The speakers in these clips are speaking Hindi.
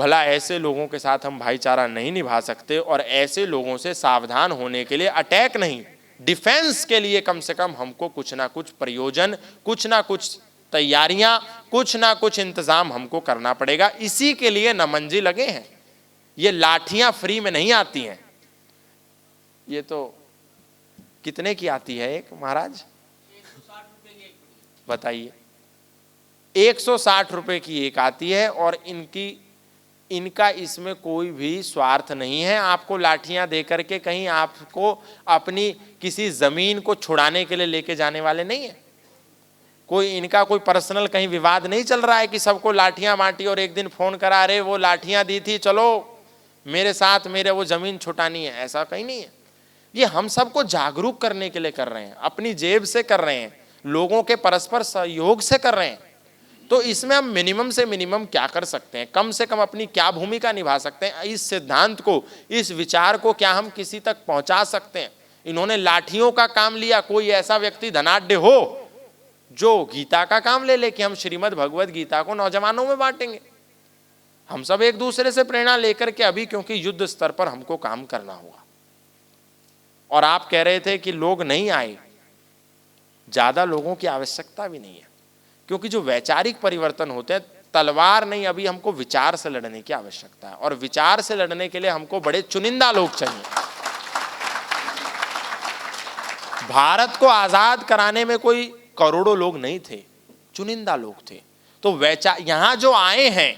भला ऐसे लोगों के साथ हम भाईचारा नहीं निभा सकते, और ऐसे लोगों से सावधान होने के लिए, अटैक नहीं डिफेंस के लिए कम से कम हमको कुछ ना कुछ प्रयोजन, कुछ ना कुछ तैयारियां, कुछ ना कुछ इंतजाम हमको करना पड़ेगा। इसी के लिए नमन जी लगे हैं। ये लाठियां फ्री में नहीं आती हैं। ये तो कितने की आती है एक महाराज, बताइए? 160 रुपए की एक आती है, और इनका इसमें कोई भी स्वार्थ नहीं है। आपको लाठियां दे करके कहीं आपको अपनी किसी जमीन को छुड़ाने के लिए लेके जाने वाले नहीं है। इनका कोई पर्सनल कहीं विवाद नहीं चल रहा है कि सबको लाठियां बांटी और एक दिन फोन करा, अरे वो लाठियां दी थी, चलो मेरे साथ मेरे वो जमीन छुटानी है, ऐसा कहीं नहीं है। ये हम सबको जागरूक करने के लिए कर रहे हैं, अपनी जेब से कर रहे हैं, लोगों के परस्पर सहयोग से कर रहे हैं। तो इसमें हम मिनिमम से मिनिमम क्या कर सकते हैं, कम से कम अपनी क्या भूमिका निभा सकते हैं, इस सिद्धांत को, इस विचार को क्या हम किसी तक पहुंचा सकते हैं। इन्होंने लाठियों का काम लिया, कोई ऐसा व्यक्ति धनाढ्य हो जो गीता का काम ले ले कि हम श्रीमद् भगवत गीता को नौजवानों में बांटेंगे। हम सब एक दूसरे से प्रेरणा लेकर के, अभी क्योंकि युद्ध स्तर पर हमको काम करना होगा। और आप कह रहे थे कि लोग नहीं आए, ज्यादा लोगों की आवश्यकता भी नहीं है, क्योंकि जो वैचारिक परिवर्तन होते हैं, तलवार नहीं, अभी हमको विचार से लड़ने की आवश्यकता है, और विचार से लड़ने के लिए हमको बड़े चुनिंदा लोग चाहिए। भारत को आजाद कराने में कोई करोड़ों लोग नहीं थे, चुनिंदा लोग थे। तो यहां जो आए हैं,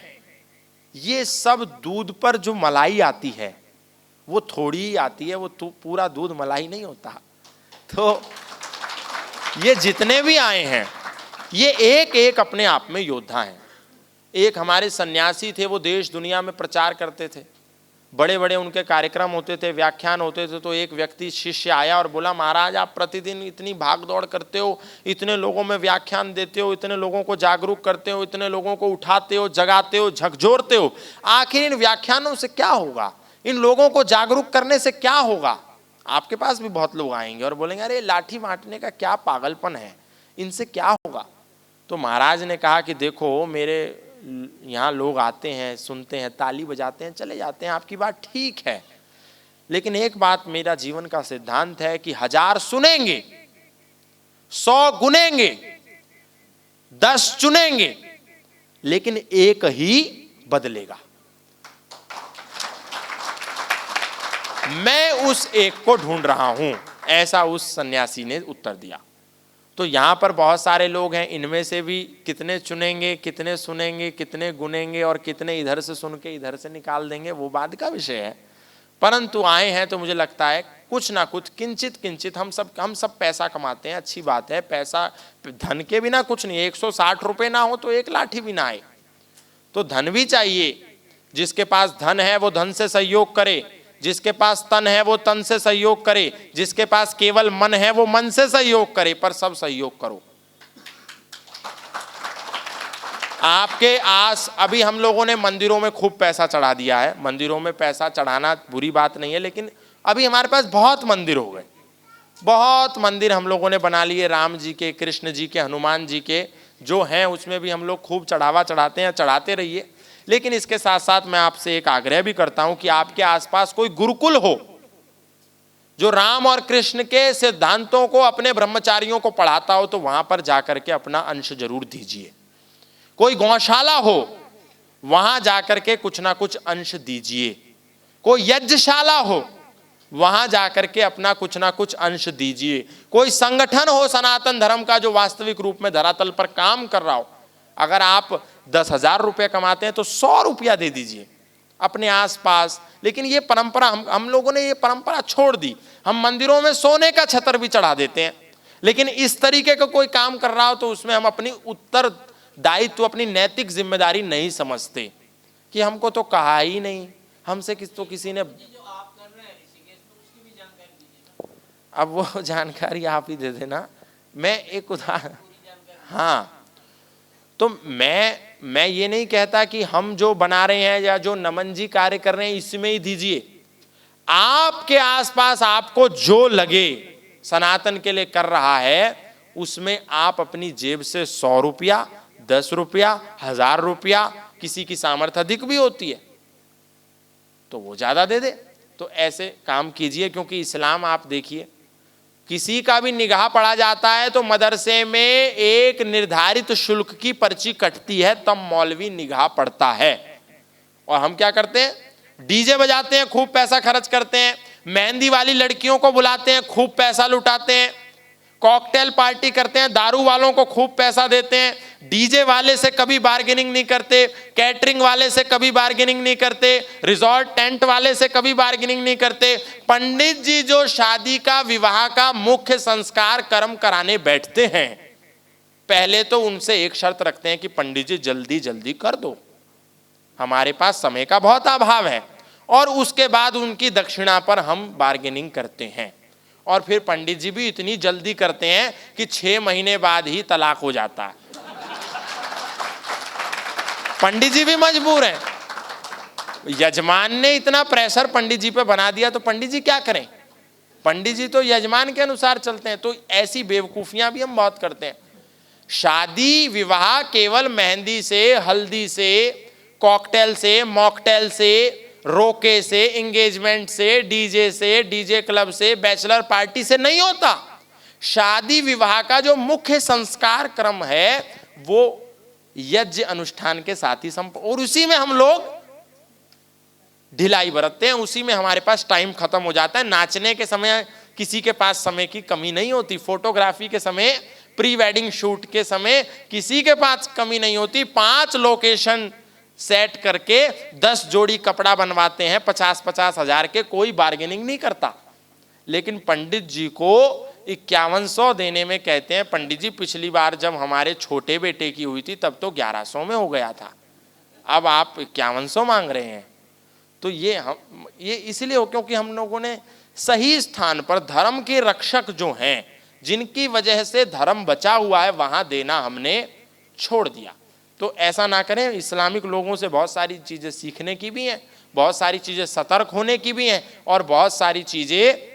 ये सब दूध पर जो मलाई आती है वो थोड़ी ही आती है, वो पूरा दूध मलाई नहीं होता। तो ये जितने भी आए हैं, ये एक एक अपने आप में योद्धा हैं। एक हमारे सन्यासी थे, वो देश दुनिया में प्रचार करते थे, बड़े बड़े उनके कार्यक्रम होते थे, व्याख्यान होते थे। तो एक व्यक्ति शिष्य आया और बोला, महाराज आप प्रतिदिन इतनी भाग दौड़ करते हो, इतने लोगों में व्याख्यान देते हो, इतने लोगों को जागरूक करते हो, इतने लोगों को उठाते हो, जगाते हो, झकझोरते हो, आखिर इन व्याख्यानों से क्या होगा, इन लोगों को जागरूक करने से क्या होगा? आपके पास भी बहुत लोग आएंगे और बोलेंगे, अरे लाठी बांटने का क्या पागलपन है, इनसे क्या होगा? तो महाराज ने कहा कि देखो, मेरे यहाँ लोग आते हैं, सुनते हैं, ताली बजाते हैं, चले जाते हैं, आपकी बात ठीक है, लेकिन एक बात मेरा जीवन का सिद्धांत है कि 1000 सुनेंगे, 100 गुनेंगे, 10 चुनेंगे, लेकिन एक ही बदलेगा। मैं उस एक को ढूंढ रहा हूं, ऐसा उस सन्यासी ने उत्तर दिया। तो यहां पर बहुत सारे लोग हैं, इनमें से भी कितने चुनेंगे, कितने सुनेंगे, कितने गुनेंगे, और कितने इधर से सुन के इधर से निकाल देंगे, वो बाद का विषय है। परंतु आए हैं तो मुझे लगता है कुछ ना कुछ, किंचित किंचित, हम सब पैसा कमाते हैं, अच्छी बात है, पैसा, धन के बिना कुछ नहीं। 160 रुपए ना हो तो एक लाठी भी ना आए। तो धन भी चाहिए, जिसके पास धन है वो धन से सहयोग करे, जिसके पास तन है वो तन से सहयोग करे, जिसके पास केवल मन है वो मन से सहयोग करे, पर सब सहयोग करो। आपके अभी हम लोगों ने मंदिरों में खूब पैसा चढ़ा दिया है। मंदिरों में पैसा चढ़ाना बुरी बात नहीं है, लेकिन अभी हमारे पास बहुत मंदिर हो गए, बहुत मंदिर हम लोगों ने बना लिए, राम जी के, कृष्ण जी के, हनुमान जी के जो हैं, उसमें भी हम लोग खूब चढ़ावा चढ़ाते हैं, चढ़ाते रहिए। लेकिन इसके साथ साथ मैं आपसे एक आग्रह भी करता हूं कि आपके आसपास कोई गुरुकुल हो जो राम और कृष्ण के सिद्धांतों को अपने ब्रह्मचारियों को पढ़ाता हो, तो वहां पर जाकर के अपना अंश जरूर दीजिए। कोई गौशाला हो, वहां जाकर के कुछ ना कुछ अंश दीजिए। कोई यज्ञशाला हो, वहां जाकर के अपना कुछ ना कुछ अंश दीजिए। कोई संगठन हो सनातन धर्म का जो वास्तविक रूप में धरातल पर काम कर रहा हो, अगर आप 10,000 रुपये कमाते हैं तो 100 रुपया दे दीजिए अपने आसपास। लेकिन ये परंपरा, हम लोगों ने ये परंपरा छोड़ दी। हम मंदिरों में सोने का छतर भी चढ़ा देते हैं, लेकिन इस तरीके का कोई काम कर रहा हो तो उसमें हम अपनी उत्तरदायित्व, अपनी नैतिक जिम्मेदारी नहीं समझते कि हमको तो कहा ही नहीं, हमसे किसी ने। अब वो जानकारी आप ही दे देना। मैं एक उदाहरण, हाँ, तो मैं ये नहीं कहता कि हम जो बना रहे हैं या जो नमन जी कार्य कर रहे हैं इसमें ही दीजिए। आपके आसपास आपको जो लगे सनातन के लिए कर रहा है, उसमें आप अपनी जेब से 100 रुपया, 10 रुपया, 1000 रुपया, किसी की सामर्थ्य अधिक भी होती है, तो वो ज़्यादा दे दे। तो ऐसे काम कीजिए, क्योंकि इस्लाम आप देखिए, किसी का भी निगाह पड़ा जाता है तो मदरसे में एक निर्धारित शुल्क की पर्ची कटती है, तब मौलवी निगाह पड़ता है। और हम क्या करते हैं, डीजे बजाते हैं, खूब पैसा खर्च करते हैं, मेहंदी वाली लड़कियों को बुलाते हैं, खूब पैसा लुटाते हैं, कॉकटेल पार्टी करते हैं, दारू वालों को खूब पैसा देते हैं, डीजे वाले से कभी बार्गेनिंग नहीं करते, कैटरिंग वाले से कभी बार्गेनिंग नहीं करते, रिजॉर्ट टेंट वाले से कभी बार्गेनिंग नहीं करते। पंडित जी जो शादी का, विवाह का मुख्य संस्कार कर्म कराने बैठते हैं, पहले तो उनसे एक शर्त रखते हैं कि पंडित जी जल्दी जल्दी कर दो, हमारे पास समय का बहुत अभाव है, और उसके बाद उनकी दक्षिणा पर हम बार्गेनिंग करते हैं। और फिर पंडित जी भी इतनी जल्दी करते हैं कि 6 महीने बाद ही तलाक हो जाता है। पंडित जी भी मजबूर हैं, यजमान ने इतना प्रेशर पंडित जी पे बना दिया तो पंडित जी क्या करें, पंडित जी तो यजमान के अनुसार चलते हैं। तो ऐसी बेवकूफियां भी हम बहुत करते हैं। शादी विवाह केवल मेहंदी से, हल्दी से, कॉकटेल से, मॉकटेल से, रोके से, एंगेजमेंट से, डीजे से, डीजे क्लब से, बैचलर पार्टी से नहीं होता। शादी विवाह का जो मुख्य संस्कार क्रम है वो यज्ञ अनुष्ठान के साथ ही और उसी में हम लोग ढिलाई बरतते हैं, उसी में हमारे पास टाइम खत्म हो जाता है। नाचने के समय किसी के पास समय की कमी नहीं होती, फोटोग्राफी के समय, प्री वेडिंग शूट के समय किसी के पास कमी नहीं होती। 5 लोकेशन सेट करके 10 जोड़ी कपड़ा बनवाते हैं 50-50 हजार के, कोई बार्गेनिंग नहीं करता। लेकिन पंडित जी को 5100 देने में कहते हैं, पंडित जी पिछली बार जब हमारे छोटे बेटे की हुई थी तब तो 1100 में हो गया था, अब आप 5100 मांग रहे हैं। तो ये इसलिए हो क्योंकि हम लोगों ने सही स्थान पर धर्म के रक्षक जो हैं, जिनकी वजह से धर्म बचा हुआ है, वहां देना हमने छोड़ दिया। तो ऐसा ना करें। इस्लामिक लोगों से बहुत सारी चीजें सीखने की भी हैं, बहुत सारी चीजें सतर्क होने की भी हैं, और बहुत सारी चीजें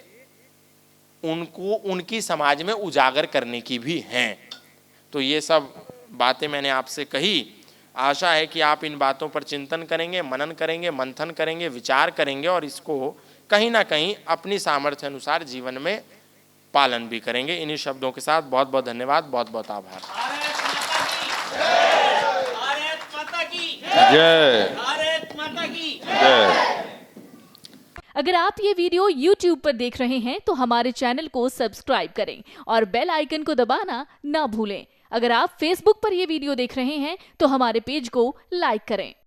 उनको उनकी समाज में उजागर करने की भी हैं। तो ये सब बातें मैंने आपसे कही। आशा है कि आप इन बातों पर चिंतन करेंगे, मनन करेंगे, मंथन करेंगे, विचार करेंगे, और इसको कहीं ना कहीं अपनी सामर्थ्य अनुसार जीवन में पालन भी करेंगे। इन्हीं शब्दों के साथ बहुत बहुत धन्यवाद, बहुत बहुत आभार। जय भारत माता की जय। अगर आप ये वीडियो YouTube पर देख रहे हैं तो हमारे चैनल को सब्सक्राइब करें और बेल आइकन को दबाना ना भूलें। अगर आप Facebook पर ये वीडियो देख रहे हैं तो हमारे पेज को लाइक करें।